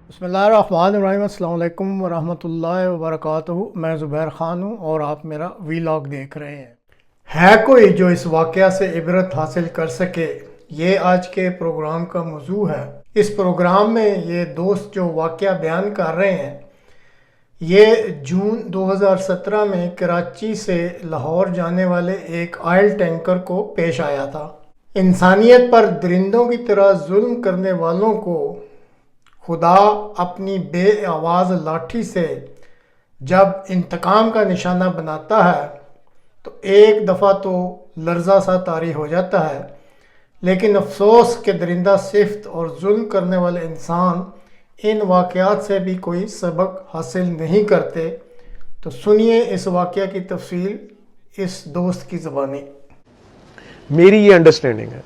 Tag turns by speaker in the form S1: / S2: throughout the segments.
S1: बिस्मिल्लाहिर्रहमानिर्रहीम। अस्सलाम वालेकुम वरहमतुल्लाहि वबरकातुहू। मैं ज़ुबैर ख़ान हूँ और आप मेरा वीलॉग देख रहे हैं। है कोई जो इस वाक़या से इबरत हासिल कर सके, ये आज के प्रोग्राम का मौजू है। इस प्रोग्राम में ये दोस्त जो वाक़या बयान कर रहे हैं, ये जून 2017 में कराची से लाहौर जाने वाले एक ऑयल टैंकर को पेश आया था। इंसानियत पर दरिंदों की तरह जुल्म करने वालों को खुदा अपनी बे आवाज़ लाठी से जब इंतकाम का निशाना बनाता है तो एक दफ़ा तो लर्जा सा तारी हो जाता है, लेकिन अफसोस के दरिंदा सिफ्त और जुल्म करने वाले इंसान इन वाक़यात से भी कोई सबक हासिल नहीं करते। तो सुनिए इस वाक़या की तफसील इस दोस्त की ज़बानी।
S2: मेरी ये अंडरस्टैंडिंग है,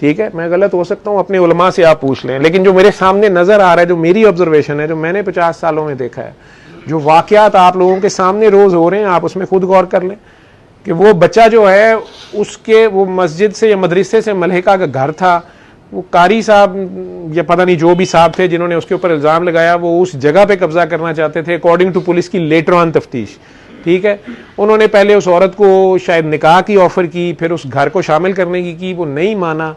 S2: ठीक है, मैं गलत हो सकता हूँ, अपने उलमा से आप पूछ लें, लेकिन जो मेरे सामने नज़र आ रहा है, जो मेरी ऑब्जर्वेशन है, जो मैंने 50 सालों में देखा है, जो वाक़यात आप लोगों के सामने रोज़ हो रहे हैं, आप उसमें खुद गौर कर लें कि वो बच्चा जो है उसके वो मस्जिद से या मदरसे से मलहिका का घर था, वो कारी साहब या पता नहीं जो भी साहब थे जिन्होंने उसके ऊपर इल्ज़ाम लगाया, वो उस जगह पे कब्जा करना चाहते थे अकॉर्डिंग टू पुलिस की लेटर ऑन तफ्तीश। ठीक है, उन्होंने पहले उस औरत को शायद निकाह की ऑफ़र की, फिर उस घर को शामिल करने की वो नहीं माना।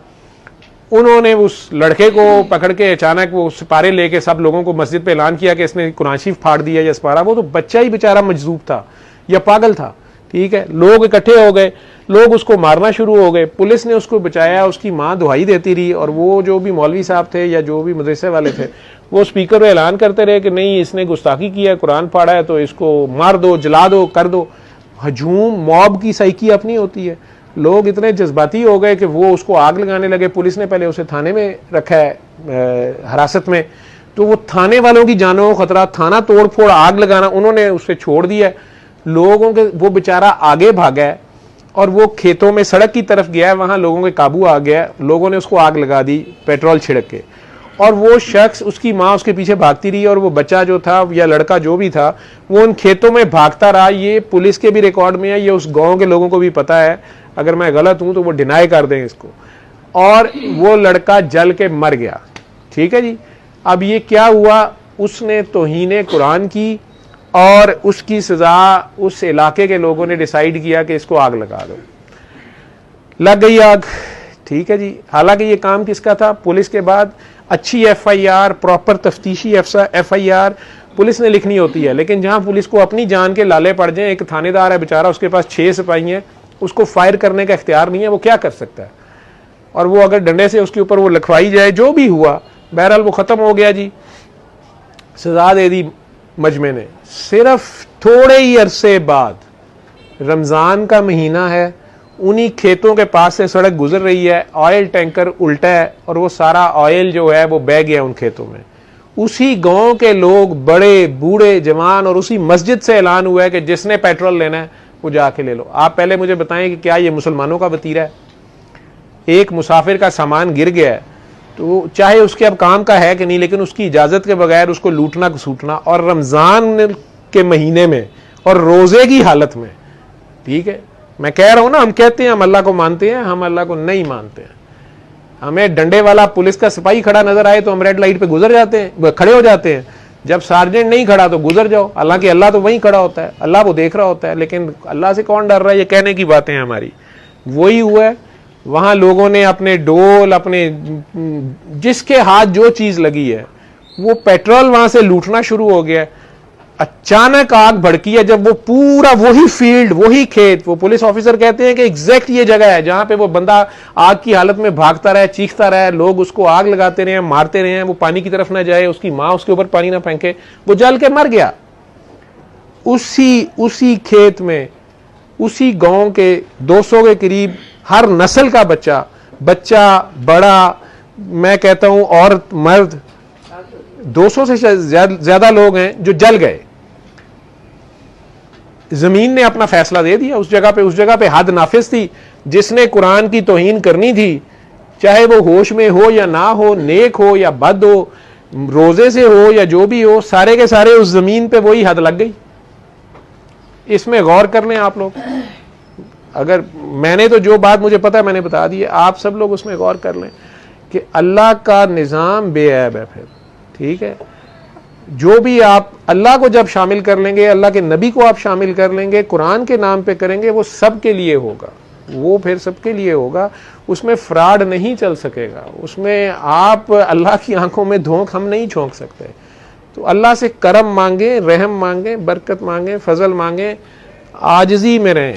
S2: उन्होंने उस लड़के को पकड़ के अचानक वो सिपारे लेके सब लोगों को मस्जिद पे ऐलान किया कि इसने कुरान शरीफ फाड़ दिया या सिपारा। वो तो बच्चा ही बेचारा मजजूब था या पागल था। ठीक है, लोग इकट्ठे हो गए, लोग उसको मारना शुरू हो गए, पुलिस ने उसको बचाया, उसकी माँ दुहाई देती रही, और वो जो भी मौलवी साहब थे या जो भी मदरसे वाले थे वो स्पीकर पे ऐलान करते रहे कि नहीं, इसने गुस्ताखी किया, कुरान फाड़ा है, तो इसको मार दो, जला दो, कर दो। हजूम मॉब की साइकी अपनी होती है। लोग इतने जज्बाती हो गए कि वो उसको आग लगाने लगे। पुलिस ने पहले उसे थाने में रखा है हिरासत में, तो वो थाने वालों की जानों को खतरा, थाना तोड़ फोड़, आग लगाना, उन्होंने उसे छोड़ दिया। लोगों के वो बेचारा आगे भागा है और वो खेतों में सड़क की तरफ गया है, वहां लोगों के काबू आ गया, लोगों ने उसको आग लगा दी पेट्रोल छिड़क के, और वो शख्स, उसकी माँ उसके पीछे भागती रही, और वो बच्चा जो था या लड़का जो भी था वो उन खेतों में भागता रहा। ये पुलिस के भी रिकॉर्ड में है, ये उस गांव के लोगों को भी पता है। अगर मैं गलत हूं तो वो डिनाई कर दें इसको। और वो लड़का जल के मर गया। ठीक है जी, अब ये क्या हुआ, उसने तौहीन कुरान की और उसकी सजा उस इलाके के लोगों ने डिसाइड किया कि इसको आग लगा दो। लग गई आग। ठीक है जी, हालांकि ये काम किसका था? पुलिस के बाद अच्छी FIR, प्रॉपर तफ्तीशी FIR पुलिस ने लिखनी होती है, लेकिन जहां पुलिस को अपनी जान के लाले पड़ जाए, एक थानेदार है बेचारा, उसके पास 6 सिपाही हैं, उसको फायर करने का इख्तियार नहीं है, वो क्या कर सकता है? और वो अगर डंडे से उसके ऊपर वो लिखवाई जाए, जो भी हुआ, बहरहाल वो खत्म हो गया जी, सजा दे दी मजमे ने। सिर्फ थोड़े ही अरसे बाद, रमजान का महीना है, उन्हीं खेतों के पास से सड़क गुजर रही है, ऑयल टैंकर उल्टा है और वो सारा ऑयल जो है वो बह गया उन खेतों में। उसी गांव के लोग, बड़े बूढ़े जवान, और उसी मस्जिद से ऐलान हुआ है कि जिसने पेट्रोल लेना है वो जाके ले लो। आप पहले मुझे बताएं कि क्या ये मुसलमानों का वतीरा है? एक मुसाफिर का सामान गिर गया है तो चाहे उसके अब काम का है कि नहीं, लेकिन उसकी इजाजत के बगैर उसको लूटना घसूटना, और रमजान के महीने में और रोजे की हालत में। ठीक है, मैं कह रहा हूं ना, हम कहते हैं हम अल्लाह को मानते हैं, हम अल्लाह को नहीं मानते हैं। हमें डंडे वाला पुलिस का सिपाही खड़ा नजर आए तो हम रेड लाइट पे गुजर जाते हैं, खड़े हो जाते हैं। जब सार्जेंट नहीं खड़ा तो गुजर जाओ, हालांकि अल्लाह तो वहीं खड़ा होता है, अल्लाह वो देख रहा होता है, लेकिन अल्लाह से कौन डर रहा है? ये कहने की बातें हैं हमारी। वही हुआ है, वहां लोगों ने अपने डोल, अपने जिसके हाथ जो चीज लगी है, वो पेट्रोल वहां से लूटना शुरू हो गया। अचानक आग भड़की है, जब वो पूरा वही फील्ड, वही खेत, वो पुलिस ऑफिसर कहते हैं कि एग्जैक्ट ये जगह है जहां पे वो बंदा आग की हालत में भागता रहा, चीखता रहा, लोग उसको आग लगाते रहे, मारते रहे, वो पानी की तरफ ना जाए, उसकी मां उसके ऊपर पानी ना फेंके, वो जल के मर गया। उसी खेत में, उसी गांव के 200 के करीब हर नस्ल का बच्चा बड़ा, मैं कहता हूं औरत मर्द, 200 से ज्यादा लोग हैं जो जल गए। जमीन ने अपना फैसला दे दिया। उस जगह पे हद नाफिज थी। जिसने कुरान की तौहीन करनी थी, चाहे वो होश में हो या ना हो, नेक हो या बद हो, रोजे से हो या जो भी हो, सारे के सारे उस जमीन पे वही हद लग गई। इसमें गौर कर लें आप लोग। अगर मैंने तो जो बात मुझे पता है मैंने बता दी है, आप सब लोग उसमें गौर कर लें कि अल्लाह का निज़ाम बेऐब है। फिर ठीक है, जो भी आप अल्लाह को जब शामिल कर लेंगे, अल्लाह के नबी को आप शामिल कर लेंगे, कुरान के नाम पे करेंगे, वो सबके लिए होगा, वो फिर सबके लिए होगा। उसमें फ्रॉड नहीं चल सकेगा, उसमें आप अल्लाह की आंखों में धोख हम नहीं झोंक सकते। तो अल्लाह से करम मांगे, रहम मांगे, बरकत मांगे, फजल मांगे, आजिज़ी में रहें।